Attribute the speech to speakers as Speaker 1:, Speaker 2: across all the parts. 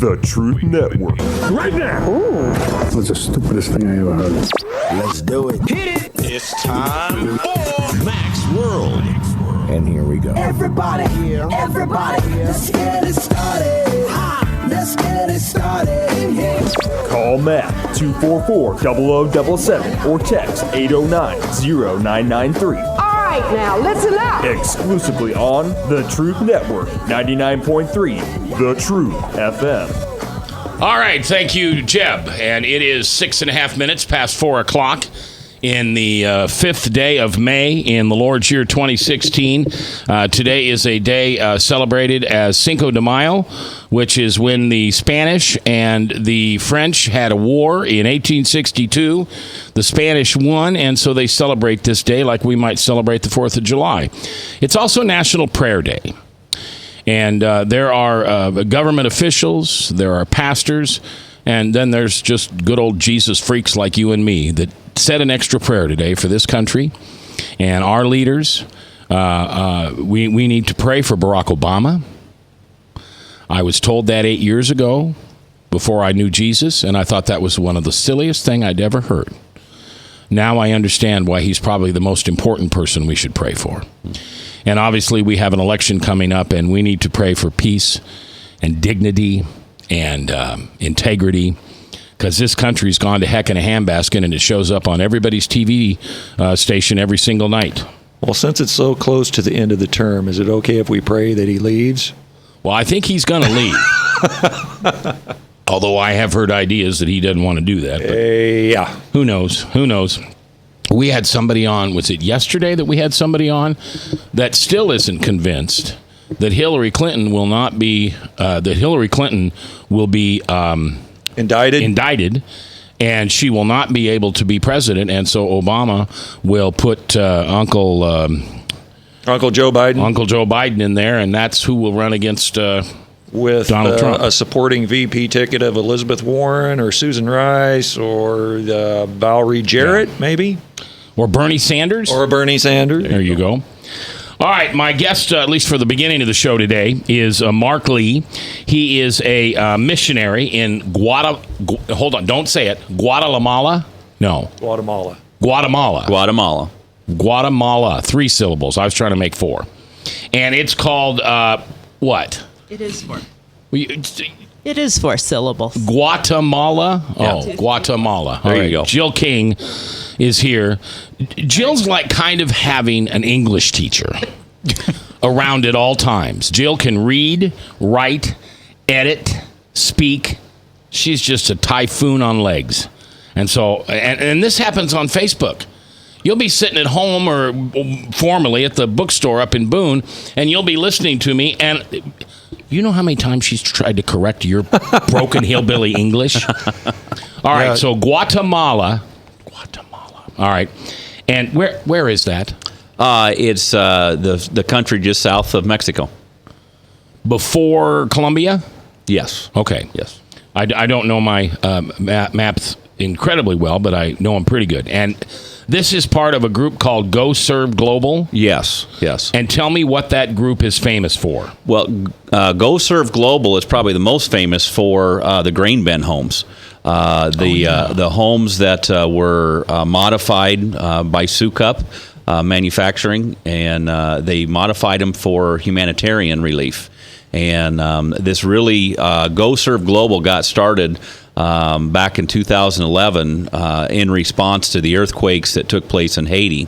Speaker 1: The Truth Network. Right now.
Speaker 2: Ooh.
Speaker 3: That's the stupidest thing I ever heard.
Speaker 4: Let's do it. Hit it.
Speaker 5: It's time for Mac's World.
Speaker 4: And here we go.
Speaker 6: Everybody here. Everybody here. Let's get it started. Let's get it started in here.
Speaker 1: Call Mac 244-0077 or text 809-0993.
Speaker 6: All right, now listen up.
Speaker 1: Exclusively on The Truth Network, 99.3 The Truth FM.
Speaker 7: All right, thank you, Jeb. And it is 6.5 minutes past 4 o'clock in the 5th day of May in the Lord's year 2016. Today is a day celebrated as Cinco de Mayo, which is when the Spanish and the French had a war in 1862. The Spanish won, and so they celebrate this day like we might celebrate the 4th of July. It's also National Prayer Day. And there are government officials, there are pastors, and then there's just good old Jesus freaks like you and me that said an extra prayer today for this country and our leaders. We need to pray for Barack Obama. I was told that 8 years ago before I knew Jesus, and I thought that was one of the silliest thing I'd ever heard. Now I understand why he's probably the most important person we should pray for. And obviously we have an election coming up, and we need to pray for peace and dignity and integrity, because this country's gone to heck in a handbasket, and it shows up on everybody's TV station every single night.
Speaker 8: Well, since it's so close to the end of the term, is it okay if we pray that he leaves?
Speaker 7: Well, I think he's going to leave. Although I have heard ideas that he doesn't want to do that. But
Speaker 8: yeah.
Speaker 7: Who knows? Who knows? We had somebody on, was it yesterday that we had somebody on that still isn't convinced that Hillary Clinton will not be, indicted, and she will not be able to be president, and so Obama will put Uncle
Speaker 8: Joe
Speaker 7: Biden in there, and that's who will run against
Speaker 8: with
Speaker 7: Donald Trump.
Speaker 8: A supporting VP ticket of Elizabeth Warren or Susan Rice or Valerie Jarrett, maybe,
Speaker 7: or Bernie Sanders,
Speaker 8: There
Speaker 7: you go. All right, my guest, at least for the beginning of the show today, is Mark Lee. He is a missionary in hold on, don't say it. Guatemala? No. Guatemala. 3 syllables. I was trying to make 4. And it's called, what?
Speaker 9: It is 4. It is 4 syllables.
Speaker 7: Guatemala?
Speaker 9: Yeah.
Speaker 7: Oh, Guatemala.
Speaker 8: There you go.
Speaker 7: Jill King is here. Jill's like kind of having an English teacher around at all times. Jill can read, write, edit, speak. She's just a typhoon on legs. And so, and this happens on Facebook. You'll be sitting at home or formerly at the bookstore up in Boone, and you'll be listening to me, and you know how many times she's tried to correct your broken hillbilly English? All right, so Guatemala. All right. And where is that?
Speaker 10: It's the country just south of Mexico.
Speaker 7: Before Colombia?
Speaker 10: Yes.
Speaker 7: Okay.
Speaker 10: Yes.
Speaker 7: I don't know my maps incredibly well, but I know them pretty good. And this is part of a group called Go Serve Global?
Speaker 10: Yes.
Speaker 7: And tell me what that group is famous for.
Speaker 10: Well, Go Serve Global is probably the most famous for the grain bin homes. The homes that were modified by Sukup Manufacturing, and they modified them for humanitarian relief. And this really, Go Serve Global got started back in 2011 in response to the earthquakes that took place in Haiti.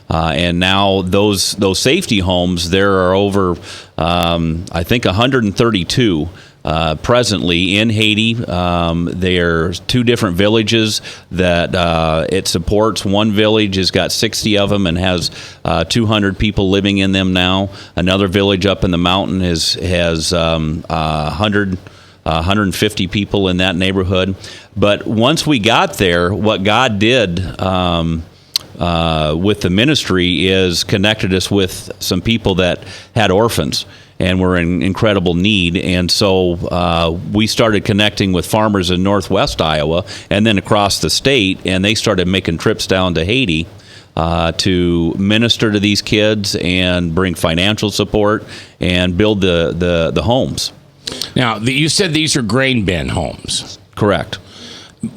Speaker 10: And now those safety homes, there are over, I think, 132 presently in Haiti. There's 2 different villages that it supports. One village has got 60 of them and has 200 people living in them now. Another village up in the mountain has 150 people in that neighborhood. But once we got there, what God did with the ministry is connected us with some people that had orphans and were in incredible need. And so we started connecting with farmers in northwest Iowa and then across the state, and they started making trips down to Haiti to minister to these kids and bring financial support and build the homes.
Speaker 7: Now, you said these are grain bin homes.
Speaker 10: Correct.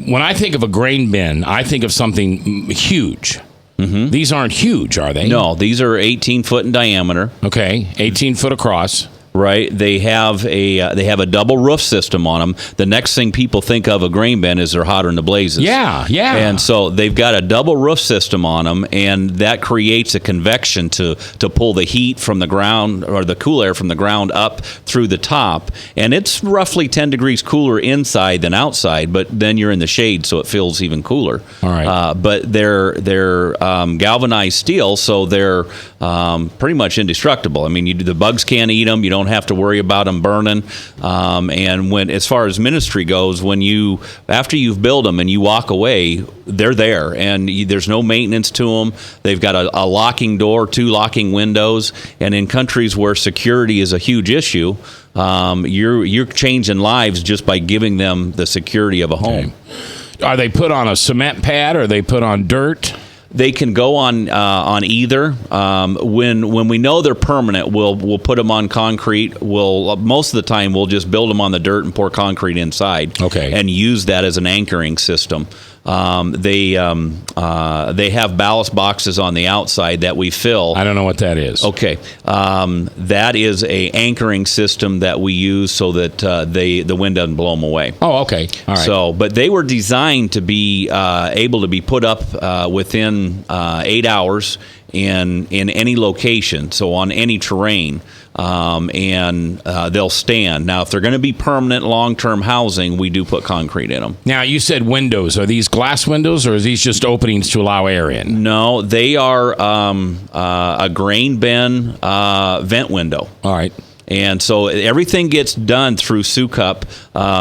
Speaker 7: When I think of a grain bin, I think of something huge. Mm-hmm. These aren't huge, are they?
Speaker 10: No, these are 18 foot in diameter.
Speaker 7: Okay, 18 foot across.
Speaker 10: Right, they have a double roof system on them. The next thing people think of a grain bin is they're hotter than the blazes.
Speaker 7: Yeah.
Speaker 10: And so they've got a double roof system on them, and that creates a convection to pull the heat from the ground or the cool air from the ground up through the top. And it's roughly 10 degrees cooler inside than outside, but then you're in the shade, so it feels even cooler.
Speaker 7: All right.
Speaker 10: But they're galvanized steel, so they're pretty much indestructible. I mean, the bugs can't eat them. You don't have to worry about them burning. And as far as ministry goes, after you've built them and you walk away, they're there, and there's no maintenance to them. They've got a locking door, 2 locking windows, and in countries where security is a huge issue, you're changing lives just by giving them the security of a home.
Speaker 7: Okay. Are they put on a cement pad, or are they put on dirt?
Speaker 10: They can go on either. When we know they're permanent, we'll put them on concrete. Most of the time we'll just build them on the dirt and pour concrete inside.
Speaker 7: Okay.
Speaker 10: And use that as an anchoring system. They have ballast boxes on the outside that we fill.
Speaker 7: I don't know what that is.
Speaker 10: Okay, that is a anchoring system that we use so that the wind doesn't blow them away.
Speaker 7: Oh, okay. All right.
Speaker 10: But they were designed to be able to be put up within 8 hours in any location, so on any terrain. And they'll stand. Now, if they're going to be permanent long-term housing, we do put concrete in them.
Speaker 7: Now, you said windows. Are these glass windows, or are these just openings to allow air in?
Speaker 10: No, they are a grain bin vent window.
Speaker 7: All right.
Speaker 10: And so everything gets done through Sukup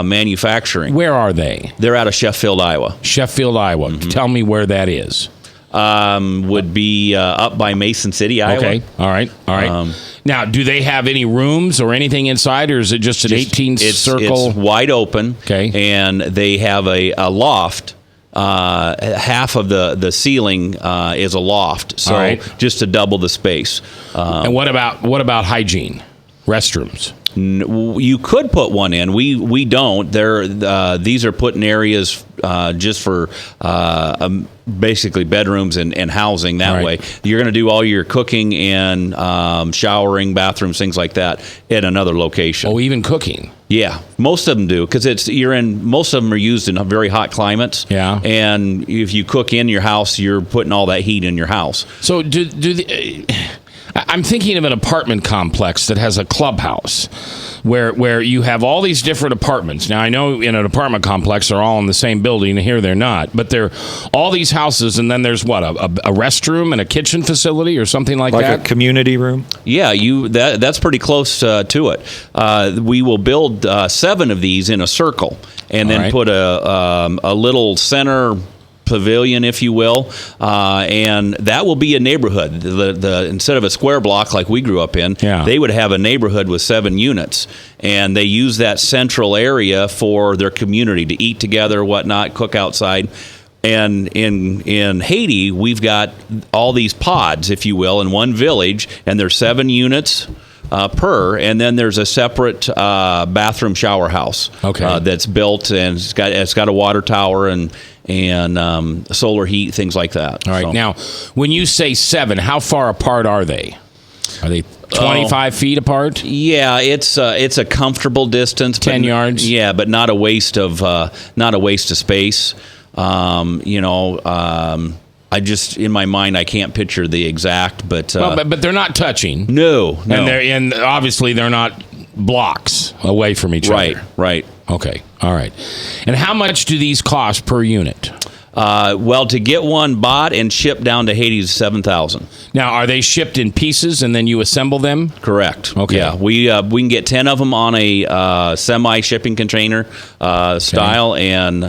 Speaker 10: Manufacturing.
Speaker 7: Where are they?
Speaker 10: They're out of Sheffield, Iowa.
Speaker 7: Sheffield, Iowa. Mm-hmm. Tell me where that is.
Speaker 10: Would be up by Mason City, Iowa.
Speaker 7: Okay. All right. Now, do they have any rooms or anything inside, or is it just an 18 circle?
Speaker 10: It's wide open.
Speaker 7: Okay.
Speaker 10: And they have a loft. Half of the ceiling is a loft, so just to double the space.
Speaker 7: And what about hygiene? Restrooms?
Speaker 10: You could put one in. We don't. These are put in areas just for basically bedrooms and housing that way. You're going to do all your cooking and showering, bathrooms, things like that in another location.
Speaker 7: Oh, even cooking?
Speaker 10: Yeah, most of them do, because most of them are used in very hot climates.
Speaker 7: Yeah,
Speaker 10: and if you cook in your house, you're putting all that heat in your house.
Speaker 7: So I'm thinking of an apartment complex that has a clubhouse where you have all these different apartments. Now, I know in an apartment complex they're all in the same building, and here they're not. But they're all these houses, and then there's what, a restroom and a kitchen facility or something like that?
Speaker 8: Like a community room?
Speaker 10: Yeah, that's pretty close to it. We will build 7 of these in a circle, and then put a little center pavilion, if you will, and that will be a neighborhood. Instead of a square block like we grew up in, they would have a neighborhood with 7 units, and they use that central area for their community to eat together, whatnot, cook outside. And in Haiti, we've got all these pods, if you will, in one village, and there's 7 units per, and then there's a separate bathroom shower house that's built, and it's got a water tower and solar heat, things like that.
Speaker 7: All right. So, now, when you say 7, how far apart are they? Are they 25 feet apart?
Speaker 10: Yeah, it's a comfortable distance.
Speaker 7: 10 yards.
Speaker 10: Yeah, but not a waste of space. I just, in my mind, I can't picture the exact, but
Speaker 7: but they're not touching.
Speaker 10: No.
Speaker 7: And obviously they're not blocks away from each other.
Speaker 10: Right.
Speaker 7: Okay. All right. And how much do these cost per unit?
Speaker 10: Well, to get one bought and shipped down to Haiti is $7,000.
Speaker 7: Now, are they shipped in pieces and then you assemble them?
Speaker 10: Correct.
Speaker 7: Okay.
Speaker 10: Yeah, we can get 10 of them on a semi-shipping container style, and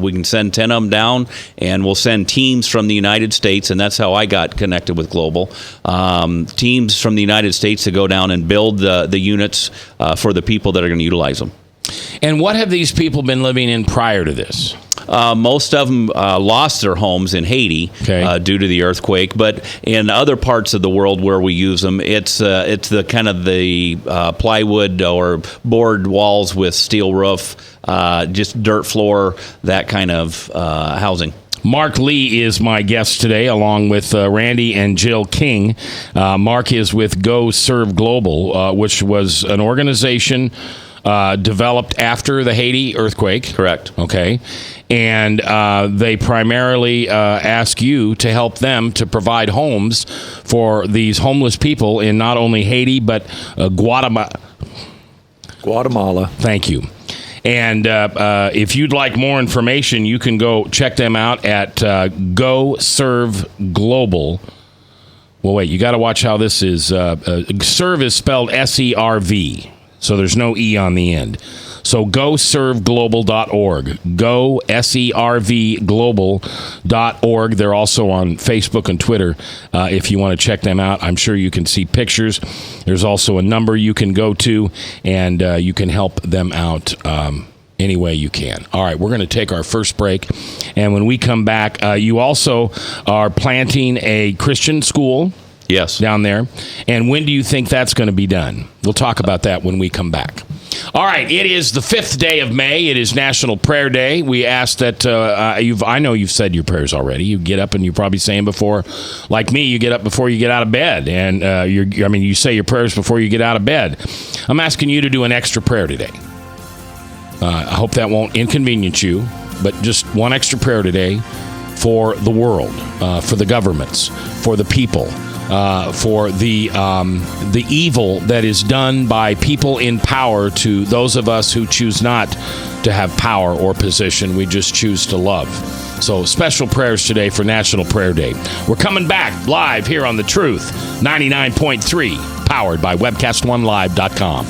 Speaker 10: we can send 10 of them down, and we'll send teams from the United States, and that's how I got connected with Global. Teams from the United States to go down and build the units for the people that are going to utilize them.
Speaker 7: And what have these people been living in prior to this?
Speaker 10: Most of them lost their homes in Haiti due to the earthquake, but in other parts of the world where we use them, it's the kind of the plywood or board walls with steel roof, just dirt floor, that kind of housing.
Speaker 7: Mark Lee is my guest today, along with Randy and Jill King. Mark is with Go Serve Global, which was an organization developed after the Haiti earthquake.
Speaker 10: Correct.
Speaker 7: Okay. And they primarily ask you to help them to provide homes for these homeless people in not only Haiti, but Guatemala. Thank you. And if you'd like more information, you can go check them out at Go Serve Global. Well, wait, you got to watch how this is. Serve is spelled S-E-R-V, so there's no E on the end. So goserveglobal.org. Go, S-E-R-V, global.org. They're also on Facebook and Twitter if you want to check them out. I'm sure you can see pictures. There's also a number you can go to, and you can help them out any way you can. All right, we're going to take our first break. And when we come back, you also are planting a Christian school.
Speaker 10: Yes.
Speaker 7: Down there. And when do you think that's going to be done? We'll talk about that when we come back. All right, it is the 5th day of May. It is National Prayer Day. We ask that I know you've said your prayers already. You get up and you're probably saying before, like me, you get up before you get out of bed. And you say your prayers before you get out of bed. I'm asking you to do an extra prayer today. I hope that won't inconvenience you, but just one extra prayer today for the world, for the governments, for the people. For the evil that is done by people in power to those of us who choose not to have power or position. We just choose to love. So special prayers today for National Prayer Day. We're coming back live here on The Truth, 99.3, powered by webcast1live.com.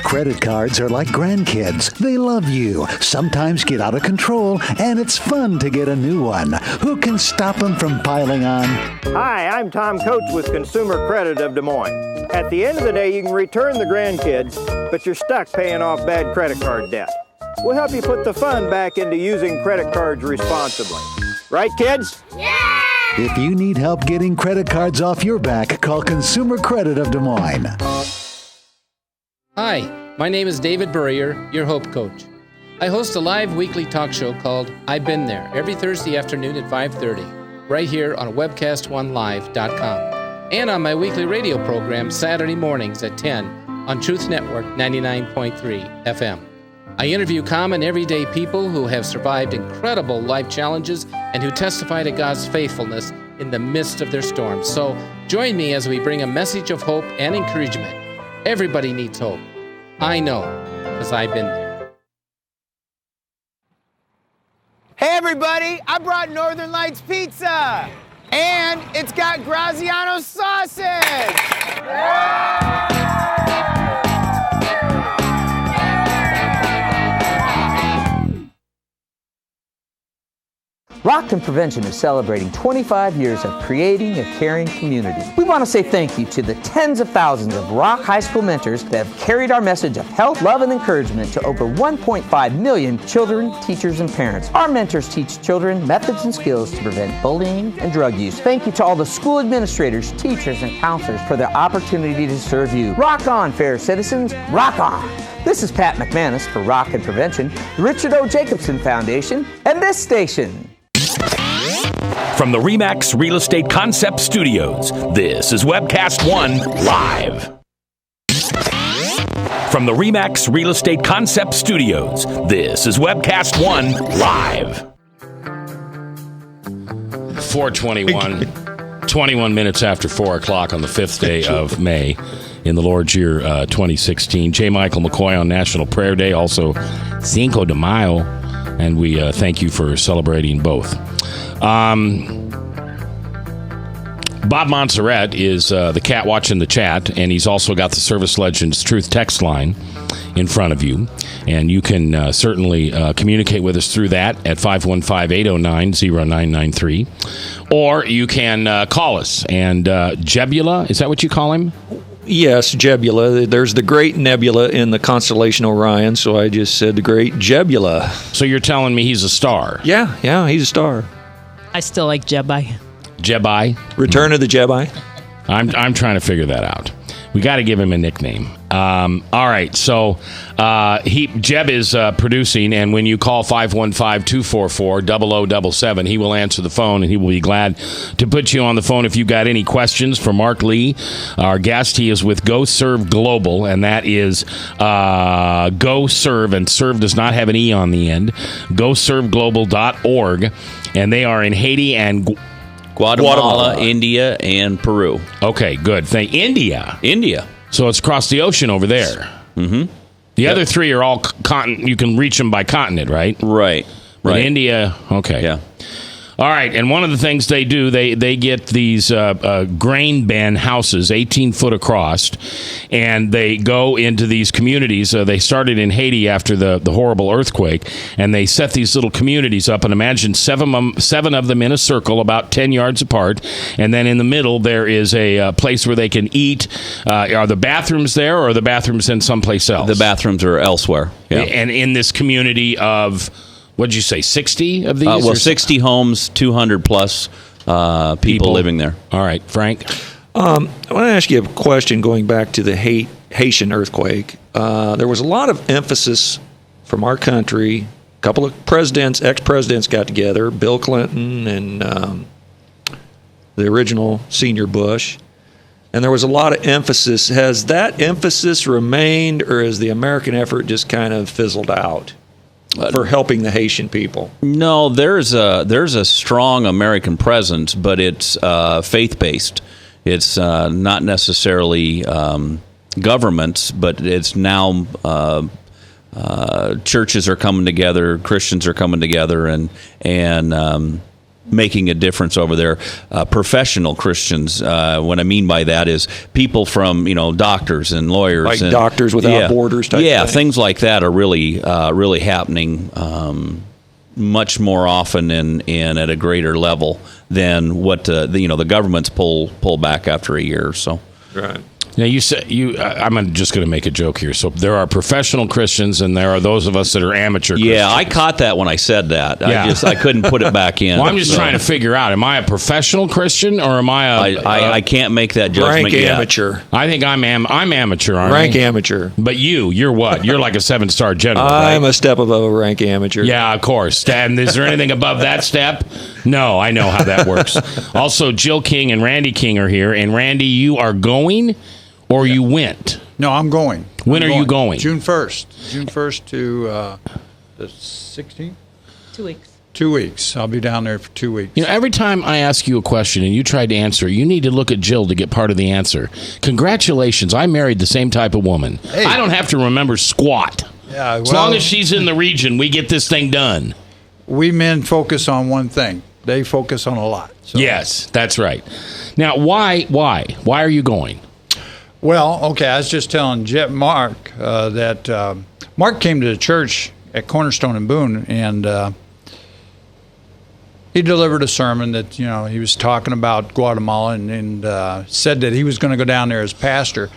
Speaker 2: Credit cards are like grandkids. They love you, sometimes get out of control, and it's fun to get a new one. Who can stop them from piling on?
Speaker 11: Hi, I'm Tom Coates with Consumer Credit of Des Moines. At the end of the day, you can return the grandkids, but you're stuck paying off bad credit card debt. We'll help you put the fun back into using credit cards responsibly. Right, kids?
Speaker 2: Yeah! If you need help getting credit cards off your back, call Consumer Credit of Des Moines.
Speaker 12: Hi, my name is David Burrier, your Hope Coach. I host a live weekly talk show called I've Been There every Thursday afternoon at 5:30, right here on webcast1live.com, and on my weekly radio program Saturday mornings at 10 on Truth Network 99.3 FM. I interview common everyday people who have survived incredible life challenges and who testify to God's faithfulness in the midst of their storms. So join me as we bring a message of hope and encouragement. Everybody needs hope. I know, because I've been there.
Speaker 13: Hey everybody, I brought Northern Lights Pizza! And it's got Graziano sausage!
Speaker 14: Rock and Prevention is celebrating 25 years of creating a caring community. We want to say thank you to the tens of thousands of Rock High School mentors that have carried our message of health, love, and encouragement to over 1.5 million children, teachers, and parents. Our mentors teach children methods and skills to prevent bullying and drug use. Thank you to all the school administrators, teachers, and counselors for their opportunity to serve you. Rock on, fair citizens, rock on! This is Pat McManus for Rock and Prevention, the Richard O. Jacobson Foundation, and this station.
Speaker 1: From the RE/MAX Real Estate Concept Studios, this is Webcast One Live. From the RE/MAX Real Estate Concept Studios, this is Webcast One Live.
Speaker 7: 4:21, 21 minutes after 4 o'clock on the 5th day of May in the Lord's year 2016. J. Michael McCoy on National Prayer Day, also Cinco de Mayo, and we thank you for celebrating both. Bob Montserrat is the cat watching the chat, and he's also got the Service Legends Truth text line in front of you, and you can certainly communicate with us through that at 515-809-0993, or you can call us. And Jebula, is that what you call him?
Speaker 8: Yes, Jebula. There's the great nebula in the constellation Orion, so I just said the great Jebula.
Speaker 7: So you're telling me he's a star?
Speaker 8: Yeah, he's a star.
Speaker 9: I still like Jebai.
Speaker 7: Jebai?
Speaker 8: Return of the Jebai?
Speaker 7: I'm trying to figure that out. We got to give him a nickname. All right, so Jeb is producing, and when you call 515-244-0077, he will answer the phone, and he will be glad to put you on the phone if you've got any questions for Mark Lee, our guest. He is with Go Serve Global, and that is Go Serve, and Serve does not have an E on the end, goserveglobal.org, and they are in Haiti and
Speaker 10: Guatemala, India, and Peru.
Speaker 7: Okay, good. India. So it's across the ocean over there.
Speaker 10: Mm-hmm.
Speaker 7: The other three are all continent. You can reach them by continent, right?
Speaker 10: Right.
Speaker 7: But India, okay.
Speaker 10: Yeah.
Speaker 7: All right, and one of the things they do, they get these grain bin houses, 18 foot across, and they go into these communities. They started in Haiti after the horrible earthquake, and they set these little communities up, and imagine seven of them in a circle about 10 yards apart, and then in the middle there is a place where they can eat. Are the bathrooms there, or are the bathrooms in someplace else?
Speaker 10: The bathrooms are elsewhere. Yeah.
Speaker 7: And in this community of... What'd you say, 60 of these?
Speaker 10: 60 homes, 200 plus people living there.
Speaker 7: All right, Frank?
Speaker 8: I want to ask you a question going back to the Haitian earthquake. There was a lot of emphasis from our country. A couple of ex-presidents got together, Bill Clinton and the original senior Bush. And there was a lot of emphasis. Has that emphasis remained, or has the American effort just kind of fizzled out for helping the Haitian people?
Speaker 10: No, there's a strong American presence, but it's faith-based. It's not necessarily governments, but it's now churches are coming together, Christians are coming together, and making a difference over there. Professional Christians. What I mean by that is people from doctors and lawyers,
Speaker 8: like
Speaker 10: and,
Speaker 8: Doctors Without Borders type thing.
Speaker 10: Things like that are really happening much more often and at a greater level than what the governments pull back after a year or so.
Speaker 8: Right.
Speaker 7: Now you said I'm just going to make a joke here. So there are professional Christians, and there are those of us that are amateur Christians.
Speaker 10: Yeah, I caught that when I said that.
Speaker 7: Yeah.
Speaker 10: I couldn't put it back in.
Speaker 7: Well, I'm just trying to figure out: am I a professional Christian, or am I
Speaker 10: I can't make that judgment
Speaker 8: rank
Speaker 10: yet.
Speaker 8: Amateur.
Speaker 7: I think I'm amateur. Aren't
Speaker 8: rank
Speaker 7: I?
Speaker 8: amateur.
Speaker 7: But you're what? You're like a 7-star general.
Speaker 8: I'm
Speaker 7: right?
Speaker 8: a step above a rank amateur.
Speaker 7: Yeah, of course. And is there anything above that step? No, I know how that works. Also, Jill King and Randy King are here, and Randy, you are going. Or you went?
Speaker 15: No, I'm going.
Speaker 7: When are you going?
Speaker 15: June 1st. June 1st to the 16th?
Speaker 9: 2 weeks.
Speaker 15: 2 weeks. I'll be down there for 2 weeks.
Speaker 7: Every time I ask you a question and you try to answer, you need to look at Jill to get part of the answer. Congratulations, I married the same type of woman.
Speaker 15: Hey.
Speaker 7: I don't have to remember squat.
Speaker 15: Yeah,
Speaker 7: as long as she's in the region, we get this thing done.
Speaker 15: We men focus on one thing. They focus on a lot. So.
Speaker 7: Yes, that's right. Now, why? Why are you going?
Speaker 15: Well, okay, I was just telling Mark that Mark came to the church at Cornerstone and Boone, and he delivered a sermon that, he was talking about Guatemala and said that he was going to go down there as pastor.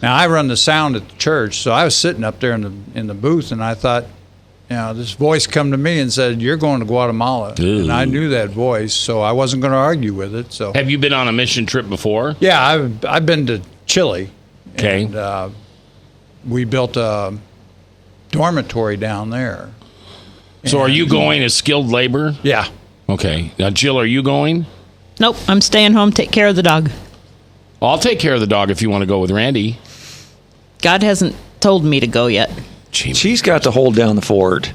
Speaker 15: Now, I run the sound at the church, so I was sitting up there in the booth, and I thought, this voice come to me and said, "You're going to Guatemala."
Speaker 7: Ooh.
Speaker 15: And I knew that voice, so I wasn't going to argue with it. So,
Speaker 7: have you been on a mission trip before?
Speaker 15: Yeah, I've been to Chile.
Speaker 7: Okay.
Speaker 15: And we built a dormitory down there.
Speaker 7: So are you going as skilled labor?
Speaker 15: Yeah.
Speaker 7: Okay. Now, Jill, are you going?
Speaker 9: Nope, I'm staying home, take care of the dog.
Speaker 7: I'll take care of the dog if you want to go with Randy.
Speaker 9: God hasn't told me to go yet.
Speaker 8: She's got to hold down the fort.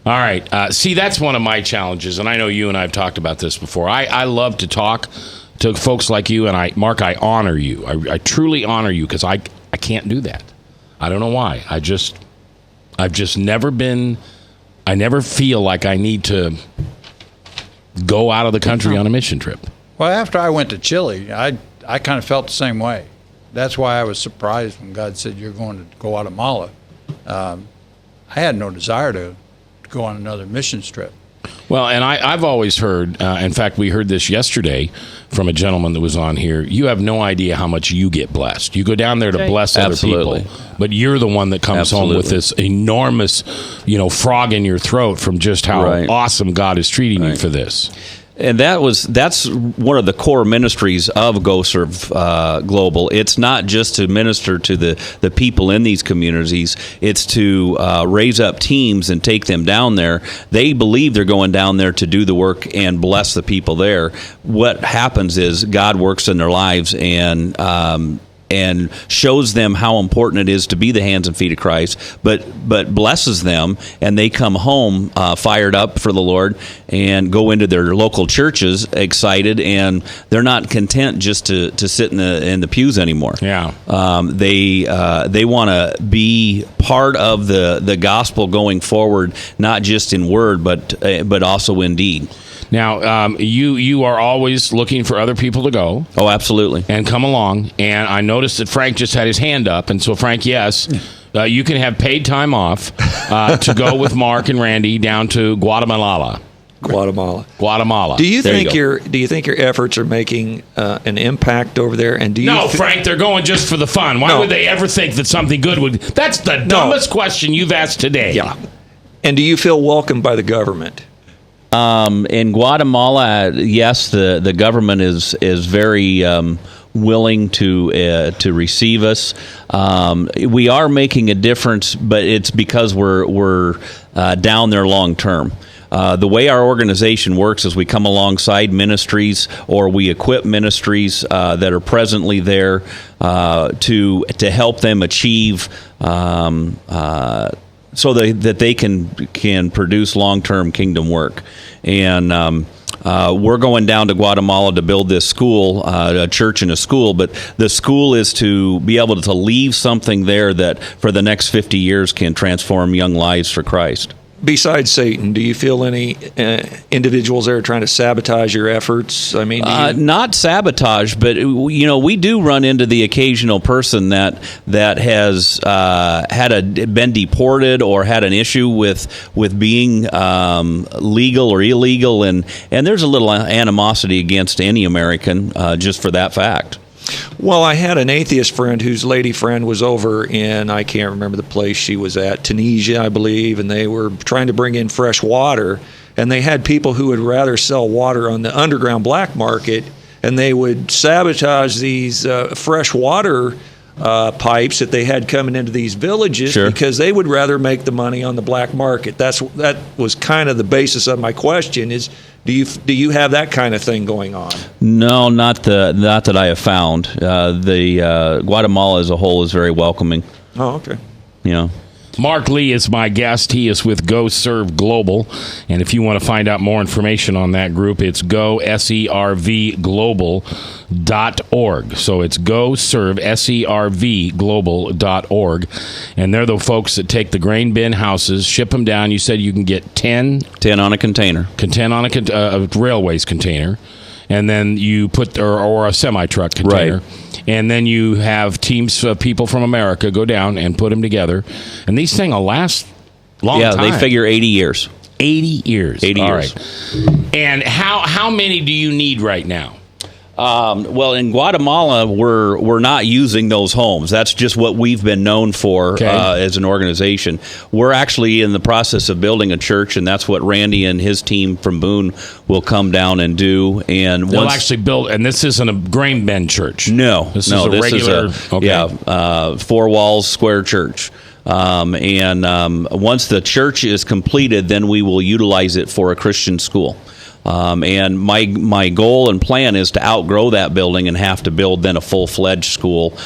Speaker 7: All right. See, that's one of my challenges, and I know you and I have talked about this before. I love to talk to folks like you, and Mark, I honor you. I truly honor you because I can't do that. I don't know why. I've just never been. I never feel like I need to go out of the country on a mission trip.
Speaker 15: Well, after I went to Chile, I kind of felt the same way. That's why I was surprised when God said, "You're going to Guatemala." I had no desire to go on another mission trip.
Speaker 7: Well, and I've always heard, in fact, we heard this yesterday from a gentleman that was on here, you have no idea how much you get blessed. You go down there to bless other people, but you're the one that comes home with this enormous, frog in your throat from just how awesome God is treating you for this.
Speaker 10: And that's one of the core ministries of Go Serve Global. It's not just to minister to the people in these communities. It's to raise up teams and take them down there. They believe they're going down there to do the work and bless the people there. What happens is God works in their lives and shows them how important it is to be the hands and feet of Christ, but blesses them, and they come home fired up for the Lord and go into their local churches excited, and they're not content just to sit in the pews anymore.
Speaker 7: Yeah,
Speaker 10: they want to be part of the gospel going forward, not just in word, but also in deed.
Speaker 7: Now, you are always looking for other people to go.
Speaker 10: Oh, absolutely.
Speaker 7: And come along. And I noticed that Frank just had his hand up. And so, Frank, yes, you can have paid time off to go with Mark and Randy down to Guatemala.
Speaker 8: Guatemala. Do you think your efforts are making an impact over there? And do you?
Speaker 7: No, Frank, they're going just for the fun. Why would they ever think that something good would? That's the dumbest question you've asked today.
Speaker 8: Yeah. And do you feel welcomed by the government?
Speaker 10: In Guatemala, yes, the government is very willing to receive us. We are making a difference, but it's because we're down there long term. The way our organization works is we come alongside ministries or we equip ministries that are presently there to help them achieve so that they can produce long-term kingdom work. And we're going down to Guatemala to build this school, a church and a school, but the school is to be able to leave something there that for the next 50 years can transform young lives for Christ.
Speaker 8: Besides Satan, do you feel any individuals there trying to sabotage your efforts? I mean,
Speaker 10: not sabotage, but we do run into the occasional person that has been deported or had an issue with being legal or illegal, and there's a little animosity against any American just for that fact.
Speaker 8: Well, I had an atheist friend whose lady friend was over in, I can't remember the place she was at, Tunisia, I believe, and they were trying to bring in fresh water, and they had people who would rather sell water on the underground black market, and they would sabotage these fresh water pipes that they had coming into these villages because they would rather make the money on the black market. That was kind of the basis of my question is, do you have that kind of thing going on?
Speaker 10: No, not that I have found. The Guatemala as a whole is very welcoming.
Speaker 8: Oh, okay.
Speaker 7: Mark Lee is my guest. He is with Go Serve Global. And if you want to find out more information on that group, it's goservglobal.org. So it's goservglobal.org. And they're the folks that take the grain bin houses, ship them down. You said you can get 10
Speaker 10: on a container.
Speaker 7: 10 on a railways container. And then you put, or a semi-truck container.
Speaker 10: Right.
Speaker 7: And then you have teams of people from America go down and put them together. And these things will last long time.
Speaker 10: Yeah, they figure 80 years.
Speaker 7: 80 years.
Speaker 10: 80
Speaker 7: All
Speaker 10: years.
Speaker 7: right. And how many do you need right now?
Speaker 10: Well, in Guatemala, we're not using those homes. That's just what we've been known for as an organization. We're actually in the process of building a church, and that's what Randy and his team from Boone will come down and do. And
Speaker 7: They'll actually build, and this isn't a grain bin church.
Speaker 10: No,
Speaker 7: this is a regular.
Speaker 10: Four walls, square church. Once the church is completed, then we will utilize it for a Christian school. And my goal and plan is to outgrow that building and have to build then a full-fledged school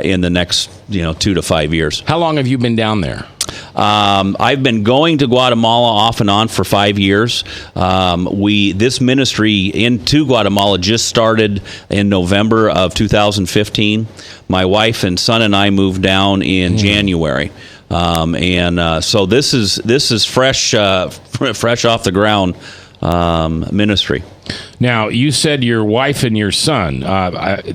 Speaker 10: in the next 2 to 5 years.
Speaker 7: How long have you been down there?
Speaker 10: I've been going to Guatemala off and on for 5 years. This ministry into Guatemala just started in November of 2015. My wife and son and I moved down in January. So this is fresh off the ground ministry.
Speaker 7: Now, you said your wife and your son.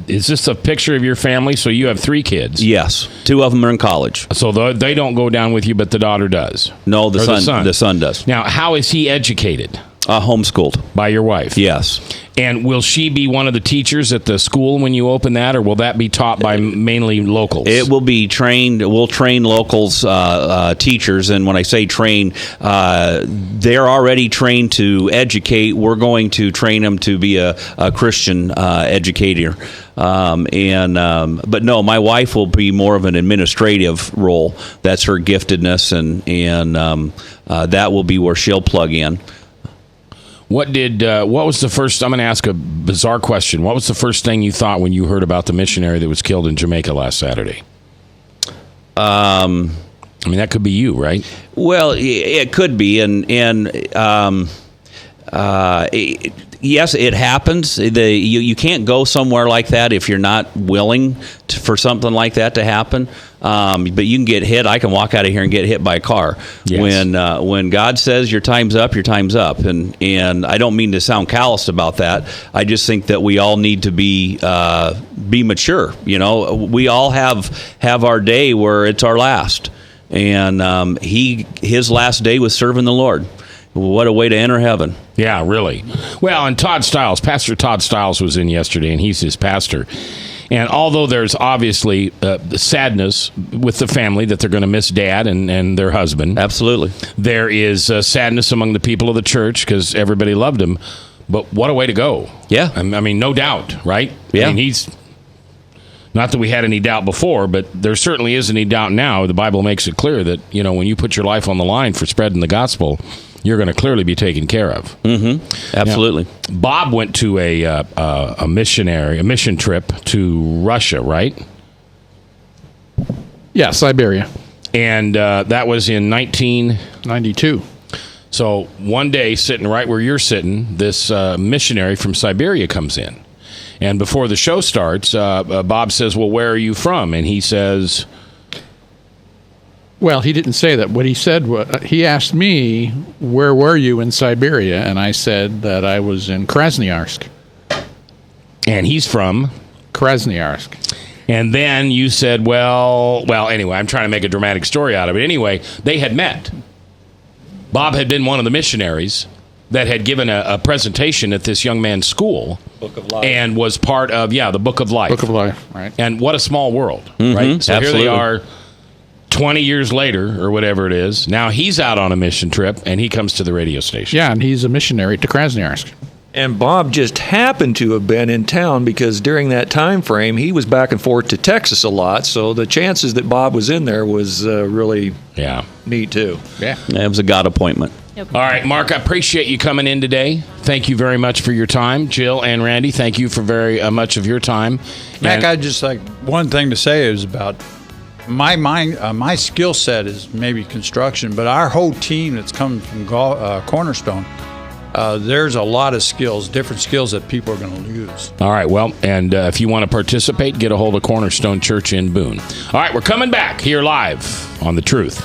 Speaker 7: Is this a picture of your family? So you have 3 kids?
Speaker 10: Yes. 2 of them are in college.
Speaker 7: So they don't go down with you, but the daughter does?
Speaker 10: No, the son does.
Speaker 7: Now, how is he educated?
Speaker 10: Homeschooled.
Speaker 7: By your wife?
Speaker 10: Yes.
Speaker 7: And will she be one of the teachers at the school when you open that, or will that be taught by mainly locals?
Speaker 10: It will be trained. We'll train locals, teachers, and when I say train, they're already trained to educate. We're going to train them to be a Christian educator. But no, my wife will be more of an administrative role. That's her giftedness, and that will be where she'll plug in.
Speaker 7: What was the first, I'm going to ask a bizarre question. What was the first thing you thought when you heard about the missionary that was killed in Jamaica last Saturday? I mean, that could be you, right?
Speaker 10: Well, it could be. Yes, it happens. You can't go somewhere like that if you're not willing for something like that to happen. But you can get hit. I can walk out of here and get hit by a car. Yes. When God says your time's up, your time's up. And I don't mean to sound callous about that. I just think that we all need to be mature. We all have our day where it's our last. And his last day was serving the Lord. What a way to enter heaven.
Speaker 7: Yeah, really. Well, and Pastor Todd Stiles was in yesterday, and he's his pastor. And although there's obviously sadness with the family that they're going to miss Dad and their husband.
Speaker 10: Absolutely.
Speaker 7: There is sadness among the people of the church because everybody loved him. But what a way to go.
Speaker 10: Yeah.
Speaker 7: I mean, no doubt, right?
Speaker 10: Yeah.
Speaker 7: I mean, he's... Not that we had any doubt before, but there certainly isn't any doubt now. The Bible makes it clear that, when you put your life on the line for spreading the gospel, you're going to clearly be taken care of.
Speaker 10: Mm-hmm. Absolutely.
Speaker 7: Now, Bob went to a mission trip to Russia, right?
Speaker 3: Yeah, Siberia.
Speaker 7: And that was in 1992. So one day, sitting right where you're sitting, this missionary from Siberia comes in. And before the show starts, Bob says, well, where are you from? And he says...
Speaker 3: Well, he didn't say that. What he said was, he asked me, where were you in Siberia? And I said that I was in Krasnoyarsk.
Speaker 7: And he's from?
Speaker 3: Krasnoyarsk.
Speaker 7: And then you said, well, anyway, I'm trying to make a dramatic story out of it. Anyway, they had met. Bob had been one of the missionaries that had given a presentation at this young man's school.
Speaker 10: Book of Life.
Speaker 7: And was part of, the Book of Life.
Speaker 3: Book of Life, right.
Speaker 7: And what a small world,
Speaker 10: mm-hmm.
Speaker 7: right? So
Speaker 10: Absolutely.
Speaker 7: Here they are 20 years later, or whatever it is. Now he's out on a mission trip, and he comes to the radio station.
Speaker 3: Yeah, and he's a missionary to Krasnoyarsk.
Speaker 8: And Bob just happened to have been in town because during that time frame, he was back and forth to Texas a lot. So the chances that Bob was in there was really neat, too.
Speaker 3: Yeah.
Speaker 10: It was a God appointment.
Speaker 7: Yep. All right, Mark, I appreciate you coming in today. Thank you very much for your time. Jill and Randy, thank you for very much of your time.
Speaker 15: Mac, I just one thing to say is about my my skill set is maybe construction, but our whole team that's coming from Cornerstone, there's a lot of skills, different skills that people are going to use.
Speaker 7: All right, well, and if you want to participate, get a hold of Cornerstone Church in Boone. All right, we're coming back here live on The Truth.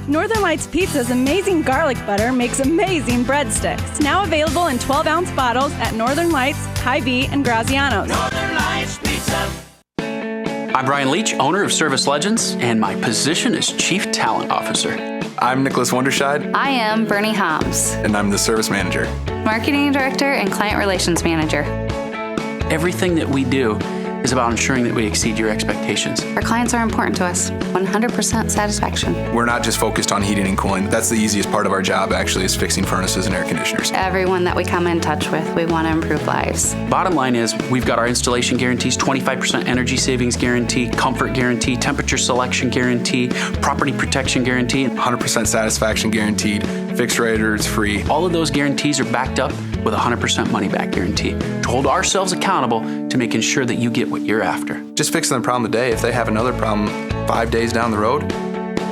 Speaker 16: Northern Lights Pizza's amazing garlic butter makes amazing breadsticks. Now available in 12-ounce bottles at Northern Lights, Hy-Vee, and Graziano's.
Speaker 17: Northern Lights Pizza. I'm Brian Leach, owner of Service Legends, and my position is Chief Talent Officer. I'm Nicholas Wonderscheid.
Speaker 18: I am Bernie Hobbs.
Speaker 17: And I'm the service manager,
Speaker 18: Marketing Director and Client Relations Manager.
Speaker 19: Everything that we do is about ensuring that we exceed your expectations.
Speaker 18: Our clients are important to us. 100% satisfaction.
Speaker 17: We're not just focused on heating and cooling. That's the easiest part of our job, actually, is fixing furnaces and air conditioners.
Speaker 18: Everyone that we come in touch with, we want to improve lives.
Speaker 19: Bottom line is, we've got our installation guarantees, 25% energy savings guarantee, comfort guarantee, temperature selection guarantee, property protection guarantee.
Speaker 17: 100% satisfaction guaranteed, fixed rate or it's free.
Speaker 19: All of those guarantees are backed up with a 100% money back guarantee to hold ourselves accountable to making sure that you get what you're after.
Speaker 17: Just fixing the problem today. If they have another problem 5 days down the road,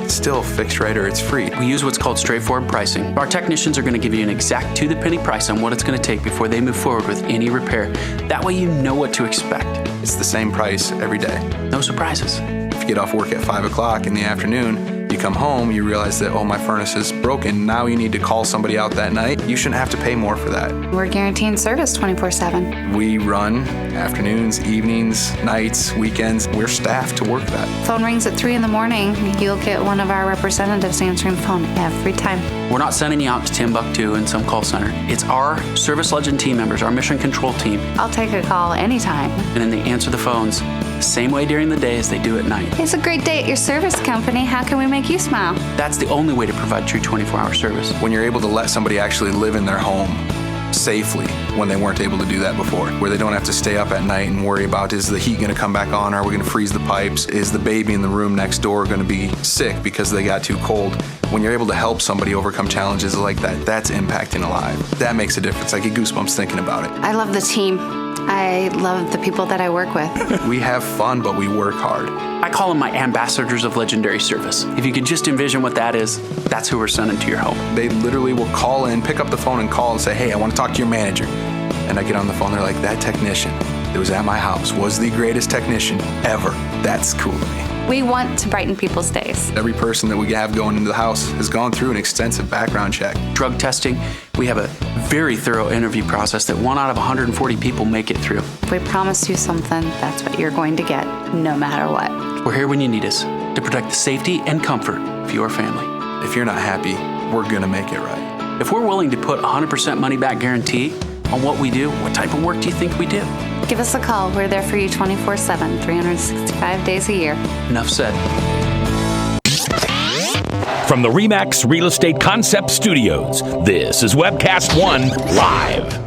Speaker 17: it's still fixed rate or it's free.
Speaker 19: We use what's called straightforward pricing. Our technicians are going to give you an exact to-the-penny price on what it's going to take before they move forward with any repair. That way you know what to expect.
Speaker 17: It's the same price every day.
Speaker 19: No surprises.
Speaker 17: If you get off work at 5 o'clock in the afternoon, you come home, you realize that, oh, my furnace is broken. Now you need to call somebody out that night. You shouldn't have to pay more for that.
Speaker 18: We're guaranteeing service 24/7.
Speaker 17: We run afternoons, evenings, nights, weekends. We're staffed to work that.
Speaker 18: Phone rings at 3 in the morning. You'll get one of our representatives answering the phone every time.
Speaker 19: We're not sending you out to Timbuktu in some call center. It's our Service Legend team members, our mission control team.
Speaker 18: I'll take a call anytime.
Speaker 19: And then they answer the phones the same way during the day as they do at night.
Speaker 18: It's a great day at your service company. How can we make you smile?
Speaker 19: That's the only way to provide true 24-hour service.
Speaker 17: When you're able to let somebody actually live in their home safely when they weren't able to do that before, where they don't have to stay up at night and worry about, is the heat going to come back on? Are we going to freeze the pipes? Is the baby in the room next door going to be sick because they got too cold? When you're able to help somebody overcome challenges like that, that's impacting a life. That makes a difference. I get goosebumps thinking about it.
Speaker 18: I love the team. I love the people that I work with.
Speaker 17: We have fun, but we work hard.
Speaker 19: I call them my ambassadors of legendary service. If you could just envision what that is, that's who we're sending to your home.
Speaker 17: They literally will call in, pick up the phone and call and say, hey, I want to talk to your manager. And I get on the phone, they're like, that technician that was at my house was the greatest technician ever. That's cool to me.
Speaker 18: We want to brighten people's days.
Speaker 17: Every person that we have going into the house has gone through an extensive background check.
Speaker 19: Drug testing, we have a very thorough interview process that 1 out of 140 people make it through.
Speaker 18: If we promise you something, that's what you're going to get, no matter what.
Speaker 19: We're here when you need us to protect the safety and comfort of your family.
Speaker 17: If you're not happy, we're going to make it right.
Speaker 19: If we're willing to put 100% money back guarantee on what we do, what type of work do you think we do?
Speaker 18: Give us a call. We're there for you 24/7, 365 days a year.
Speaker 19: Enough said.
Speaker 1: From the RE/MAX Real Estate Concept Studios, this is Webcast One Live.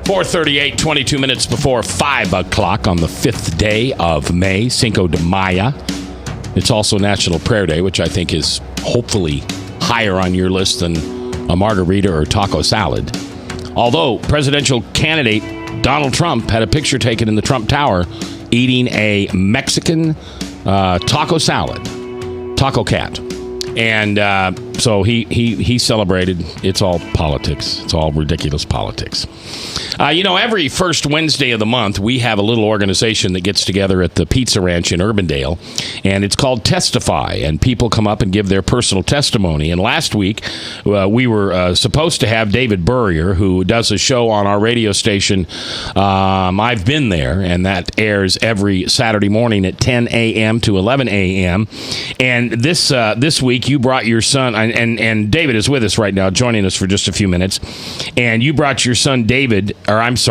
Speaker 7: 4:38, 22 minutes before 5 o'clock on the 5th day of May, Cinco de Mayo. It's also National Prayer Day, which I think is hopefully higher on your list than a margarita or taco salad. Although presidential candidate Donald Trump had a picture taken in the Trump Tower eating a Mexican taco salad, taco cat. And so he celebrated. It's all politics. It's all ridiculous politics. Every first Wednesday of the month, we have a little organization that gets together at the Pizza Ranch in Urbandale, and it's called Testify, and people come up and give their personal testimony. And last week, we were supposed to have David Burrier, who does a show on our radio station, I've Been There, and that airs every Saturday morning at 10 a.m. to 11 a.m. And this week, you brought your son, and David is with us right now, joining us for just a few minutes, and you brought your son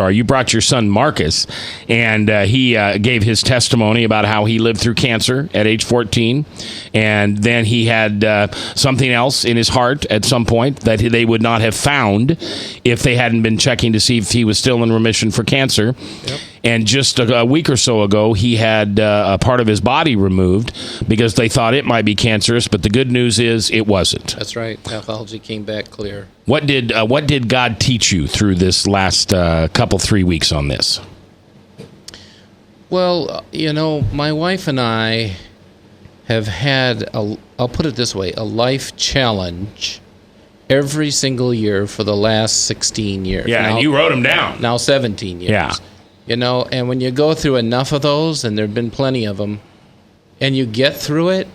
Speaker 7: you brought your son Marcus, and he gave his testimony about how he lived through cancer at age 14, and then he had something else in his heart at some point that they would not have found if they hadn't been checking to see if he was still in remission for cancer. Yep. And just a week or so ago, he had a part of his body removed because they thought it might be cancerous, but the good news is it wasn't.
Speaker 12: That's right. Pathology came back clear.
Speaker 7: What did God teach you through this last 3 weeks on this?
Speaker 12: Well, my wife and I have had, I'll put it this way, a life challenge every single year for the last 16 years.
Speaker 7: Yeah, now, and you wrote them down.
Speaker 12: Now 17 years.
Speaker 7: Yeah.
Speaker 12: And when you go through enough of those, and there have been plenty of them, and you get through it,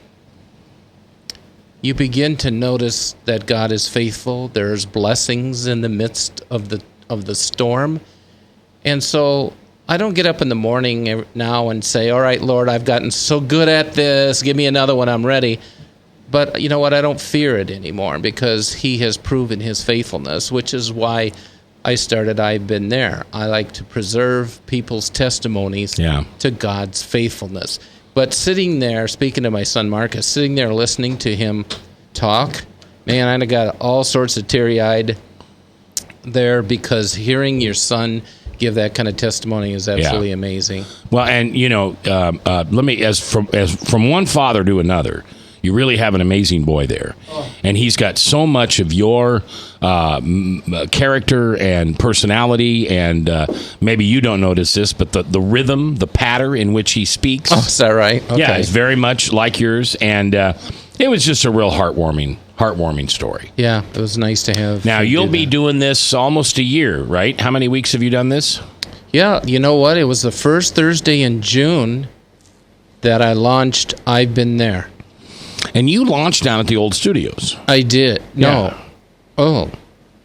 Speaker 12: you begin to notice that God is faithful. There's blessings in the midst of the storm. And so I don't get up in the morning now and say, all right, Lord, I've gotten so good at this. Give me another one. I'm ready. But you know what? I don't fear it anymore because he has proven his faithfulness, which is why I started I've Been There. I like to preserve people's testimonies to God's faithfulness. But sitting there, speaking to my son Marcus, sitting there listening to him talk, man, I got all sorts of teary-eyed there because hearing your son give that kind of testimony is absolutely amazing.
Speaker 7: Well, and let me, as from one father to another, you really have an amazing boy there. And he's got so much of your character and personality, and maybe you don't notice this, but the rhythm, the patter in which he speaks.
Speaker 12: Oh, is that right? Okay.
Speaker 7: Yeah, it's very much like yours. And it was just a real heartwarming story.
Speaker 12: Yeah, it was nice to have.
Speaker 7: Now, you'll be doing this almost a year, right? How many weeks have you done this?
Speaker 12: Yeah, you know what? It was the first Thursday in June that I launched I've Been There.
Speaker 7: And you launched down at the old studios.
Speaker 12: I did. No.
Speaker 7: Yeah.
Speaker 12: Oh.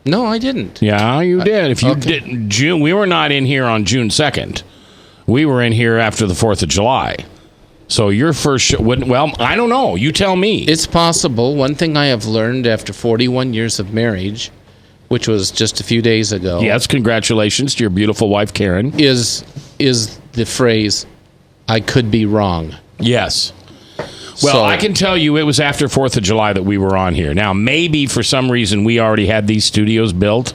Speaker 12: No, I didn't.
Speaker 7: Yeah, you did. If you did June, we were not in here on June 2nd. We were in here after the 4th of July. So your first show, well, I don't know. You tell me.
Speaker 12: It's possible. One thing I have learned after 41 years of marriage, which was just a few days ago.
Speaker 7: Yes, congratulations to your beautiful wife, Karen.
Speaker 12: Is the phrase, I could be wrong.
Speaker 7: Yes. Well, I can tell you it was after 4th of July that we were on here. Now, maybe for some reason we already had these studios built.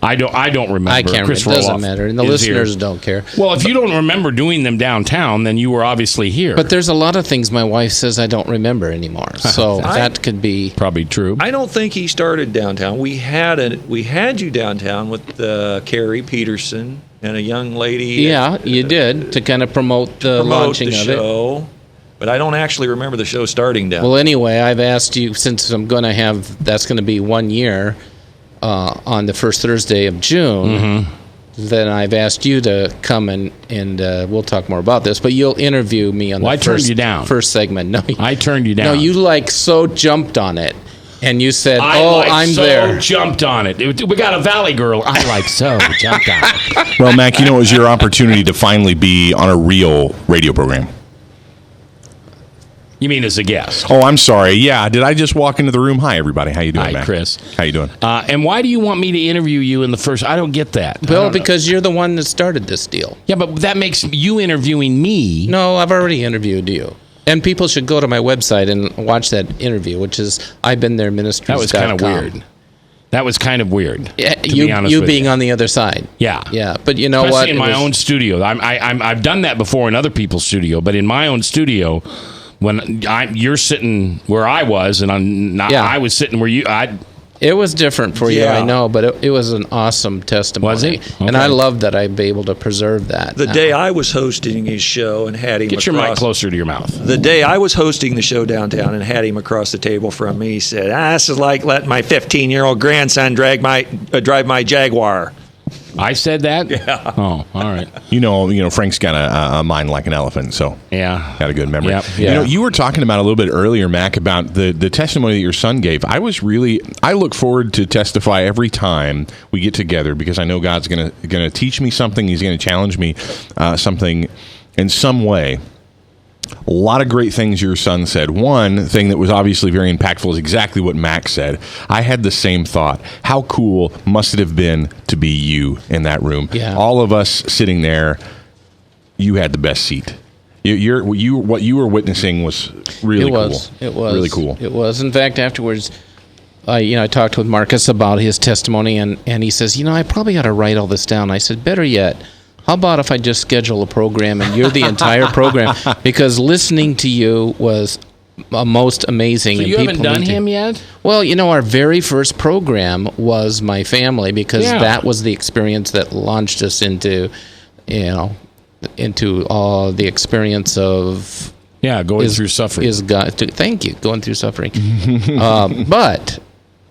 Speaker 7: I don't remember.
Speaker 12: I can't remember. It doesn't matter. And the listeners don't care.
Speaker 7: Well, if you don't remember doing them downtown, then you were obviously here.
Speaker 12: But there's a lot of things my wife says I don't remember anymore. So that could be
Speaker 7: probably true.
Speaker 8: I don't think he started downtown. We had you downtown with Carrie Peterson and a young lady.
Speaker 12: Yeah, you did, to kind of promote the launching of it.
Speaker 8: But I don't actually remember the show starting down.
Speaker 12: Well, anyway, I've asked you, since I'm going to have, that's going to be 1 year on the first Thursday of June, then I've asked you to come and we'll talk more about this, but you'll interview me on the
Speaker 7: turned you down.
Speaker 12: First segment. No,
Speaker 7: I turned you down.
Speaker 12: No, you so jumped on it. And you said, I'm there.
Speaker 7: Jumped on it. We got a Valley girl. Jumped on it.
Speaker 5: Well, Mac, it was your opportunity to finally be on a real radio program.
Speaker 7: You mean as a guest?
Speaker 5: Oh, I'm sorry. Yeah, did I just walk into the room? Hi, everybody. How you doing,
Speaker 7: Hi,
Speaker 5: Mac?
Speaker 7: Chris.
Speaker 5: How you doing?
Speaker 7: And why do you want me to interview you in the first? I don't get that.
Speaker 12: Well, because you're the one that started this deal.
Speaker 7: Yeah, but that makes you interviewing me.
Speaker 12: No, I've already interviewed you. And people should go to my website and watch that interview, which is I've Been There Ministries.
Speaker 7: That was kind of weird. That was kind of weird.
Speaker 12: Yeah, you being on the other side.
Speaker 7: Yeah,
Speaker 12: yeah. But you know
Speaker 7: especially
Speaker 12: what?
Speaker 7: In my own studio, I've done that before in other people's studio, but in my own studio. When you're sitting where I was, and I was sitting where you,
Speaker 12: it was different for you, I know, but it was an awesome testimony.
Speaker 7: Was it? Okay.
Speaker 12: And I love that I'd be able to preserve that.
Speaker 8: The day I was hosting his show and had him
Speaker 7: Get your mic closer to your mouth.
Speaker 8: The day I was hosting the show downtown and had him across the table from me, he said, this is like letting my 15-year-old grandson drive my Jaguar.
Speaker 7: I said that?
Speaker 8: Yeah.
Speaker 7: Oh, all right.
Speaker 5: Frank's got a mind like an elephant, so
Speaker 7: yeah,
Speaker 5: got a good memory.
Speaker 7: Yep. Yeah.
Speaker 5: You were talking about a little bit earlier, Mac, about the testimony that your son gave. I look forward to testify every time we get together because I know God's gonna teach me something. He's gonna challenge me something in some way. A lot of great things your son said. One thing that was obviously very impactful is exactly what Max said. I had the same thought. How cool must it have been to be you in that room?
Speaker 12: Yeah.
Speaker 5: All of us sitting there, you had the best seat. What you were witnessing was really cool.
Speaker 12: It was
Speaker 5: really cool.
Speaker 12: It was. In fact, afterwards, I talked with Marcus about his testimony, and he says, I probably ought to write all this down. I said, better yet, how about if I just schedule a program and you're the entire program? Because listening to you was most amazing.
Speaker 7: So you haven't done him yet?
Speaker 12: Well, our very first program was my family because that was the experience that launched us into all the experience of
Speaker 7: going through suffering.
Speaker 12: Thank you, going through suffering.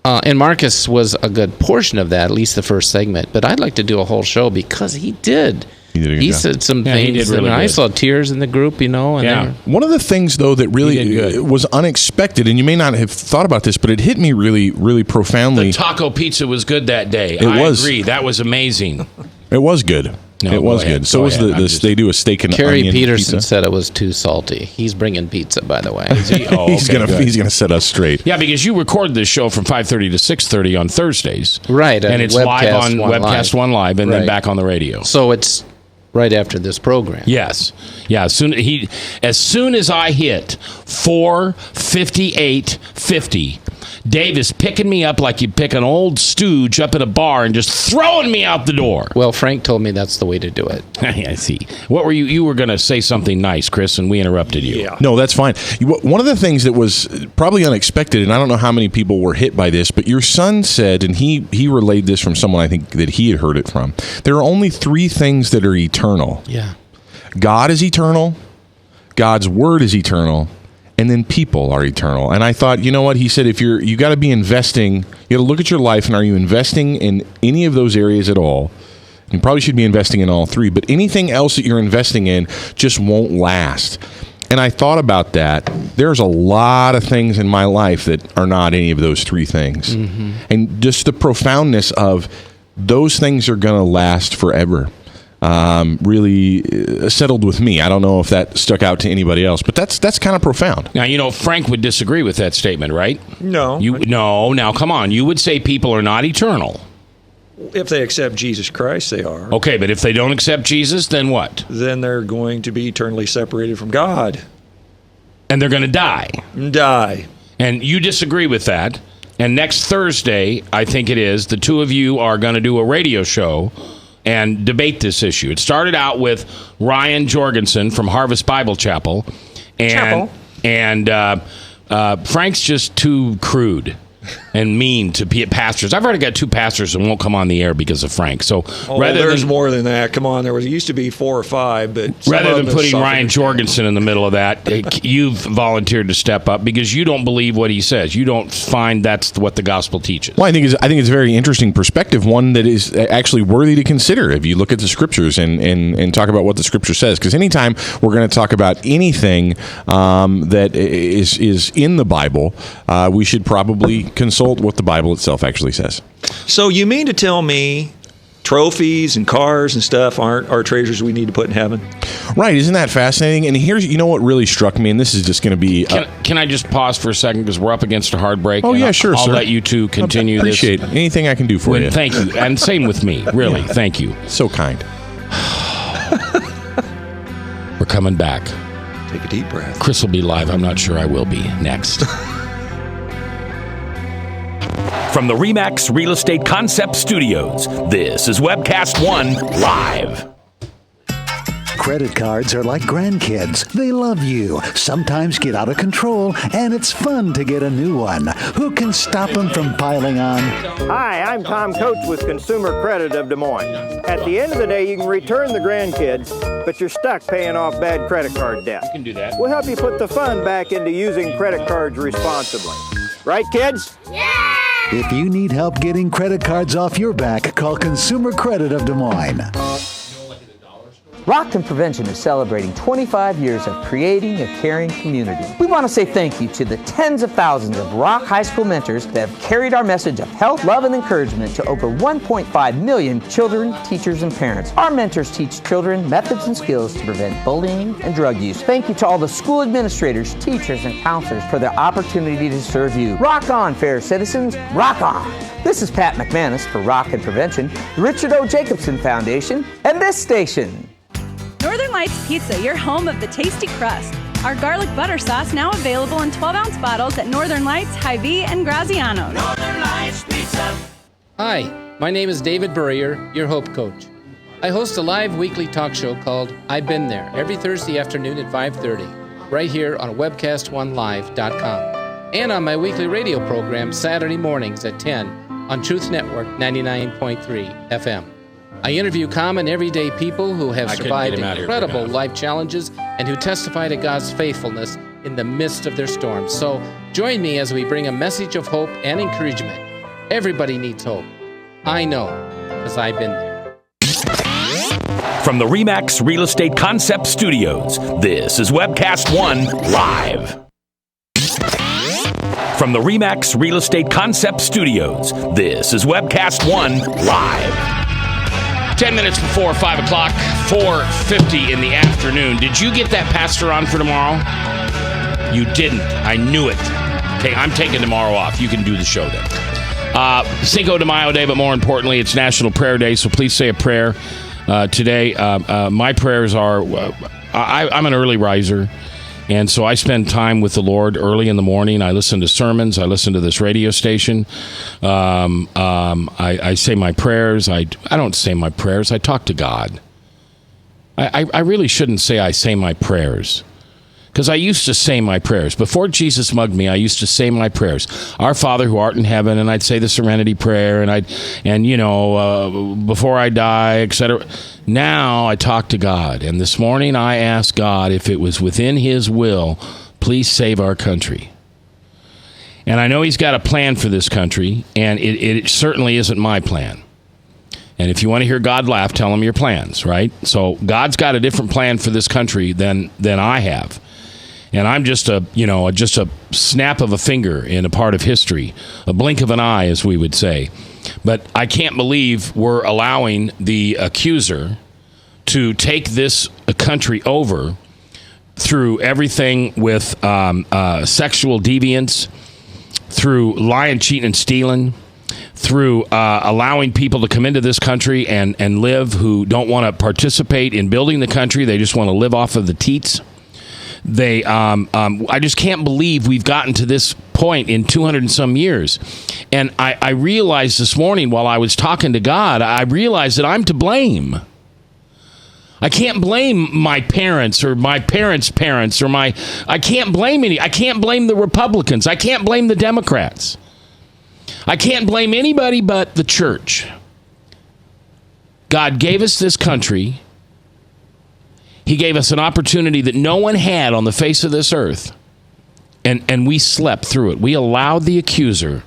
Speaker 12: And Marcus was a good portion of that, at least the first segment. But I'd like to do a whole show because he did. He said some things.
Speaker 7: He did really
Speaker 12: I saw tears in the group, And
Speaker 5: one of the things, though, that really was unexpected, and you may not have thought about this, but it hit me really, really profoundly.
Speaker 7: The taco pizza was good that day.
Speaker 5: I
Speaker 7: agree. That was amazing.
Speaker 5: It was good.
Speaker 7: No,
Speaker 5: it was
Speaker 7: go ahead.
Speaker 5: good. So
Speaker 7: Go
Speaker 5: was
Speaker 7: ahead.
Speaker 5: they do a steak and
Speaker 12: Kerry
Speaker 5: onion
Speaker 12: Peterson
Speaker 5: pizza.
Speaker 12: said it was too salty. He's bringing pizza, by the way.
Speaker 5: He's gonna set us straight.
Speaker 7: Yeah, because you record this show from 5:30 to 6:30 on Thursdays,
Speaker 12: Right,
Speaker 7: And it's live on
Speaker 12: One
Speaker 7: Webcast One Live, and then
Speaker 12: Right.
Speaker 7: back on the radio.
Speaker 12: So it's right after this program.
Speaker 7: Yes, yeah. As soon as I hit 4:58:50, Dave is picking me up like you pick an old stooge up at a bar and just throwing me out the door.
Speaker 12: Well, Frank told me that's the way to do it.
Speaker 7: I see. What were you? You were going to say something nice, Chris, and we interrupted you.
Speaker 8: Yeah.
Speaker 5: No, that's fine. One of the things that was probably unexpected, and I don't know how many people were hit by this, but your son said, and he relayed this from someone I think that he had heard it from, there are only 3 things that are eternal.
Speaker 12: Yeah.
Speaker 5: God is eternal, God's word is eternal, and then people are eternal. And I thought, you know what? He said, you got to be investing, you got to look at your life, and are you investing in any of those areas at all? You probably should be investing in all 3, but anything else that you're investing in just won't last. And I thought about that. There's a lot of things in my life that are not any of those 3 things.
Speaker 12: Mm-hmm.
Speaker 5: And just the profoundness of those things are going to last forever. Really settled with me. I don't know if that stuck out to anybody else, but that's kind of profound.
Speaker 7: Now, Frank would disagree with that statement, right?
Speaker 8: No.
Speaker 7: No, now come on. You would say people are not eternal.
Speaker 8: If they accept Jesus Christ, they are.
Speaker 7: Okay, but if they don't accept Jesus, then what?
Speaker 8: Then they're going to be eternally separated from God.
Speaker 7: And they're going to die.
Speaker 8: Die.
Speaker 7: And you disagree with that. And next Thursday, I think it is, the 2 of you are going to do a radio show and debate this issue. It started out with Ryan Jorgensen from Harvest Bible Chapel. And Frank's just too crude and mean to pastors. I've already got 2 pastors that won't come on the air because of Frank. So
Speaker 8: there's more than that. Come on, it used to be 4 or 5, but
Speaker 7: rather than putting Ryan Jorgensen in the middle of that, you've volunteered to step up because you don't believe what he says. You don't find that's what the gospel teaches.
Speaker 5: Well, I think it's a very interesting perspective, one that is actually worthy to consider if you look at the scriptures and talk about what the scripture says. Because anytime we're going to talk about anything that is in the Bible, we should probably consult what the Bible itself actually says.
Speaker 8: So you mean to tell me trophies and cars and stuff aren't our treasures we need to put in heaven?
Speaker 5: Right, isn't that fascinating? And here's, what really struck me, and this is just going to be...
Speaker 7: Can I just pause for a second because we're up against a hard break?
Speaker 5: Oh, yeah, sure,
Speaker 7: I'll
Speaker 5: sir.
Speaker 7: let you 2 continue
Speaker 5: appreciate
Speaker 7: this.
Speaker 5: anything I can do for you.
Speaker 7: Thank you. And same with me, really.
Speaker 5: Yeah.
Speaker 7: Thank you.
Speaker 5: So kind.
Speaker 7: We're coming back.
Speaker 8: Take a deep breath.
Speaker 7: Chris will be live. I'm not sure I will be next.
Speaker 1: From the RE/MAX Real Estate Concept Studios, this is Webcast One Live.
Speaker 2: Credit cards are like grandkids. They love you, sometimes get out of control, and it's fun to get a new one. Who can stop them from piling on?
Speaker 11: Hi, I'm Tom Coates with Consumer Credit of Des Moines. At the end of the day, you can return the grandkids, but you're stuck paying off bad credit card debt.
Speaker 7: You can do that.
Speaker 11: We'll help you put the fun back into using credit cards responsibly. Right, kids?
Speaker 2: Yeah! If you need help getting credit cards off your back, call Consumer Credit of Des Moines.
Speaker 14: Rockton Prevention is celebrating 25 years of creating a caring community. We want to say thank you to the tens of thousands of Rock High School mentors that have carried our message of health, love, and encouragement to over 1.5 million children, teachers, and parents. Our mentors teach children methods and skills to prevent bullying and drug use. Thank you to all the school administrators, teachers, and counselors for their opportunity to serve you. Rock on, fair citizens. Rock on. This is Pat McManus for Rockton Prevention, the Richard O. Jacobson Foundation, and this station.
Speaker 16: Northern Lights Pizza, your home of the tasty crust. Our garlic butter sauce now available in 12-ounce bottles at Northern Lights, Hy-Vee, and Graziano's.
Speaker 6: Northern Lights Pizza.
Speaker 12: Hi, my name is David Burrier, your Hope Coach. I host a live weekly talk show called I've Been There every Thursday afternoon at 5:30, right here on webcast1live.com, and on my weekly radio program Saturday mornings at 10 on Truth Network 99.3 FM. I interview common, everyday people who have survived incredible life challenges and who testify to God's faithfulness in the midst of their storms. So join me as we bring a message of hope and encouragement. Everybody needs hope. I know, because I've been there.
Speaker 1: From the RE/MAX Real Estate Concept Studios, this is Webcast One Live. From the RE/MAX Real Estate Concept Studios, this is Webcast One Live.
Speaker 7: 10 minutes before 5 o'clock, 4:50 in the afternoon. Did you get that pastor on for tomorrow? You didn't. I knew it. Okay, I'm taking tomorrow off. You can do the show then. Cinco de Mayo Day, but more importantly, it's National Prayer Day, so please say a prayer today. My prayers are, I'm an early riser, and so I spend time with the Lord early in the morning. I listen to sermons. I listen to this radio station. I say my prayers. I don't say my prayers. I talk to God. I really shouldn't say I say my prayers, because I used to say my prayers. Before Jesus mugged me, I used to say my prayers. Our Father who art in heaven, and I'd say the Serenity Prayer, and before I die, etc. Now I talk to God. And this morning I asked God if it was within His will, please save our country. And I know He's got a plan for this country, and it certainly isn't my plan. And if you want to hear God laugh, tell Him your plans, right? So God's got a different plan for this country than I have. And I'm just a snap of a finger in a part of history, a blink of an eye, as we would say. But I can't believe we're allowing the accuser to take this country over through everything with sexual deviance, through lying, cheating, and stealing, through allowing people to come into this country and live who don't want to participate in building the country. They just want to live off of the teats. I just can't believe we've gotten to this point in 200 and some years. And I realized this morning while I was talking to God, I realized that I'm to blame. I can't blame my parents or my parents' parents I can't blame I can't blame the Republicans. I can't blame the Democrats. I can't blame anybody but the church. God gave us this country. He gave us an opportunity that no one had on the face of this earth, and we slept through it. We allowed the accuser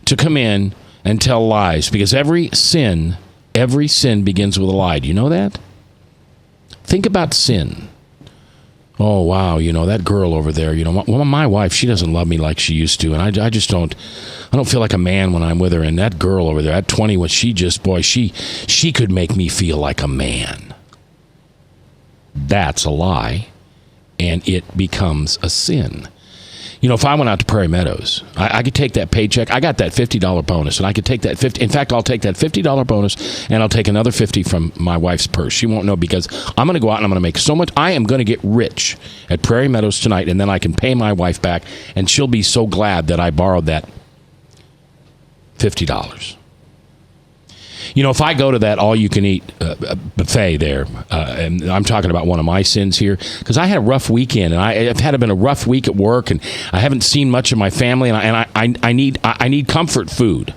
Speaker 7: to come in and tell lies, because every sin begins with a lie. Do you know that? Think about sin. Oh, wow, that girl over there, my wife, she doesn't love me like she used to, and I don't feel like a man when I'm with her, and that girl over there, at 20, she could make me feel like a man. That's a lie, and it becomes a sin. If I went out to Prairie Meadows, I could take that paycheck. I got that $50 bonus, and I could take that $50. In fact, I'll take that $50 bonus, and I'll take another $50 from my wife's purse. She won't know, because I'm going to go out and I'm going to make so much. I am going to get rich at Prairie Meadows tonight, and then I can pay my wife back, and she'll be so glad that I borrowed that $50. If I go to that all-you-can-eat buffet there, and I'm talking about one of my sins here, because I had a rough weekend, and I've had been a rough week at work, and I haven't seen much of my family, and I need comfort food.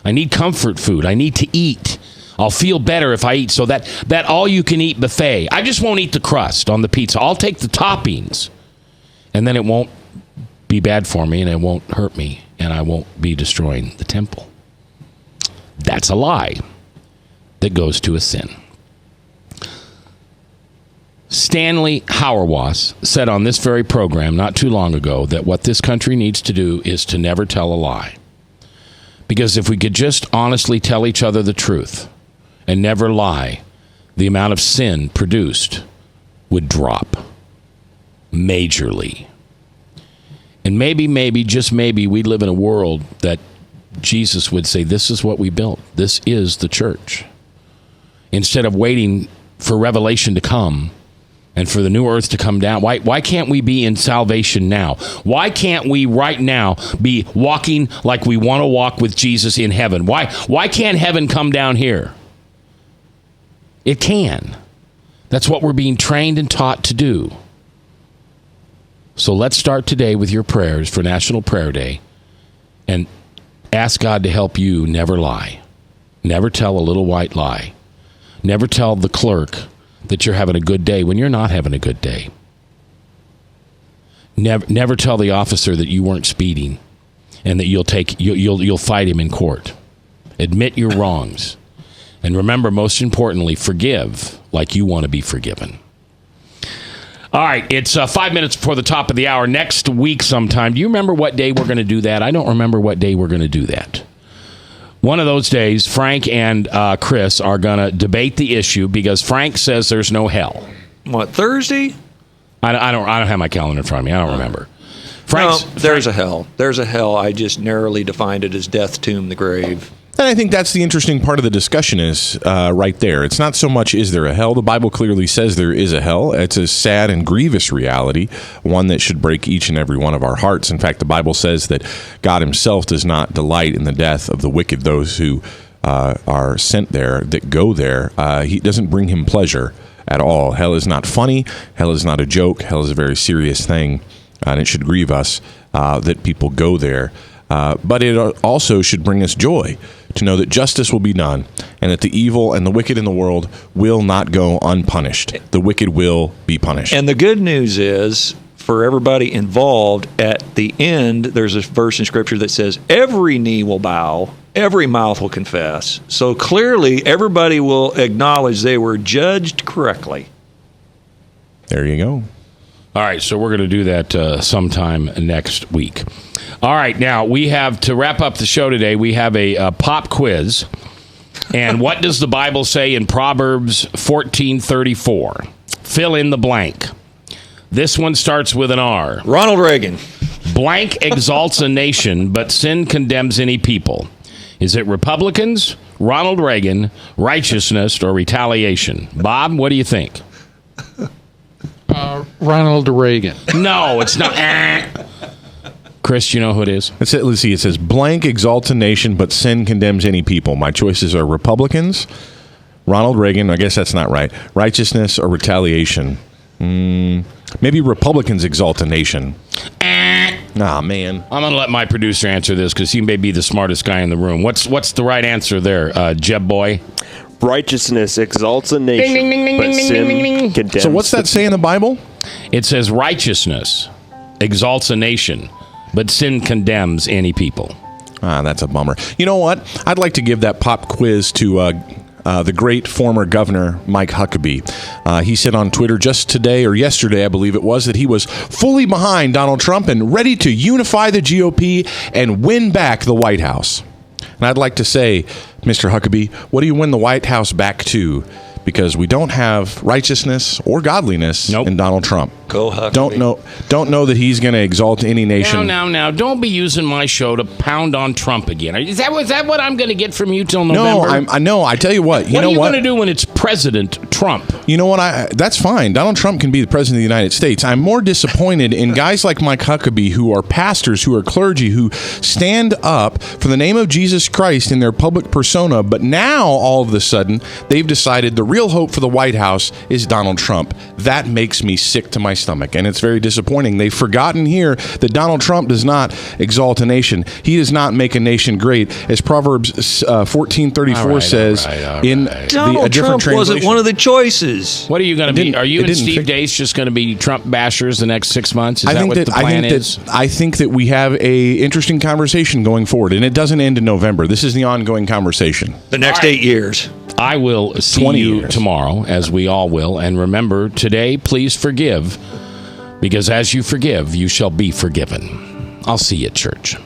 Speaker 7: I need comfort food. I need to eat. I'll feel better if I eat. So that all-you-can-eat buffet, I just won't eat the crust on the pizza. I'll take the toppings, and then it won't be bad for me, and it won't hurt me, and I won't be destroying the temple. That's a lie that goes to a sin. Stanley Hauerwas said on this very program not too long ago that what this country needs to do is to never tell a lie. Because if we could just honestly tell each other the truth and never lie, the amount of sin produced would drop majorly. And maybe, just maybe, we live in a world that Jesus would say, this is what we built. This is the church. Instead of waiting for revelation to come and for the new earth to come down, why can't we be in salvation now? Why can't we right now be walking like we want to walk with Jesus in heaven? Why can't heaven come down here? It can. That's what we're being trained and taught to do. So let's start today with your prayers for National Prayer Day, and ask God to help you never lie. Never tell a little white lie. Never tell the clerk that you're having a good day when you're not having a good day. Never tell the officer that you weren't speeding and that you'll fight him in court. Admit your wrongs. And remember, most importantly, forgive like you want to be forgiven. All right, it's 5 minutes before the top of the hour. Next week sometime, do you remember what day we're going to do that? I don't remember what day we're going to do that. One of those days, Frank and Chris are going to debate the issue because Frank says there's no hell.
Speaker 8: What, Thursday?
Speaker 7: I don't have my calendar in front of me. I don't remember.
Speaker 8: There's a hell. There's a hell. I just narrowly defined it as death, tomb, the grave.
Speaker 5: And I think that's the interesting part of the discussion is right there. It's not so much is there a hell. The Bible clearly says there is a hell. It's a sad and grievous reality, one that should break each and every one of our hearts. In fact, the Bible says that God himself does not delight in the death of the wicked, those who are sent there, that go there. He doesn't bring him pleasure at all. Hell is not funny. Hell is not a joke. Hell is a very serious thing, and it should grieve us that people go there. But it also should bring us joy to know that justice will be done and that the evil and the wicked in the world will not go unpunished. The wicked will be punished.
Speaker 8: And the good news is, for everybody involved, at the end, there's a verse in Scripture that says, every knee will bow, every mouth will confess. So clearly, everybody will acknowledge they were judged correctly.
Speaker 5: There you go.
Speaker 7: All right, so we're going to do that sometime next week. All right, now we have, to wrap up the show today, we have a pop quiz. And what does the Bible say in Proverbs 14:34? Fill in the blank. This one starts with an R.
Speaker 8: Ronald Reagan.
Speaker 7: Blank exalts a nation, but sin condemns any people. Is it Republicans, Ronald Reagan, righteousness, or retaliation? Bob, what do you think?
Speaker 3: Ronald Reagan.
Speaker 7: No, it's not. Chris, you know who it is?
Speaker 5: Let's see. It says, blank exalts a nation, but sin condemns any people. My choices are Republicans, Ronald Reagan. I guess that's not right. Righteousness or retaliation. Maybe Republicans exalt a nation. Nah, man.
Speaker 7: I'm going to let my producer answer this because he may be the smartest guy in the room. What's the right answer there, Jeb boy?
Speaker 20: Righteousness exalts a nation,
Speaker 7: Ding, ding, ding,
Speaker 20: but
Speaker 7: ding, ding,
Speaker 20: sin
Speaker 7: ding, ding, ding.
Speaker 20: condemns.
Speaker 5: So what's that say in the Bible?
Speaker 7: It says righteousness exalts a nation, but sin condemns any people.
Speaker 5: That's a bummer. You know what? I'd like to give that pop quiz to the great former governor, Mike Huckabee. He said on Twitter just today, or yesterday, I believe it was, that he was fully behind Donald Trump and ready to unify the GOP and win back the White House. And I'd like to say, Mr. Huckabee, what do you win the White House back to? Because we don't have righteousness or godliness in Donald Trump.
Speaker 8: Go Huckabee.
Speaker 5: Don't know that he's going to exalt any nation.
Speaker 7: Now, don't be using my show to pound on Trump again. Is that what I'm going to get from you till November?
Speaker 5: No, I tell you what.
Speaker 7: What are you going to do when it's President Trump?
Speaker 5: You know what? That's fine. Donald Trump can be the president of the United States. I'm more disappointed in guys like Mike Huckabee, who are pastors, who are clergy, who stand up for the name of Jesus Christ in their public persona, but now all of a sudden they've decided the real hope for the White House is Donald Trump. That makes me sick to my stomach, and it's very disappointing. They've forgotten here that Donald Trump does not exalt a nation. He does not make a nation great, as Proverbs 14:34 says. In
Speaker 8: Donald
Speaker 5: a different
Speaker 8: Trump wasn't one of the choices.
Speaker 7: What are you going to be? Are you and Steve Deace just going to be Trump bashers the next 6 months? Is that what the plan is?
Speaker 5: I think that we have a interesting conversation going forward, and it doesn't end in November. This is the ongoing conversation.
Speaker 8: The next 8 years.
Speaker 7: I will see you tomorrow, as we all will. And remember, today, please forgive, because as you forgive, you shall be forgiven. I'll see you at church.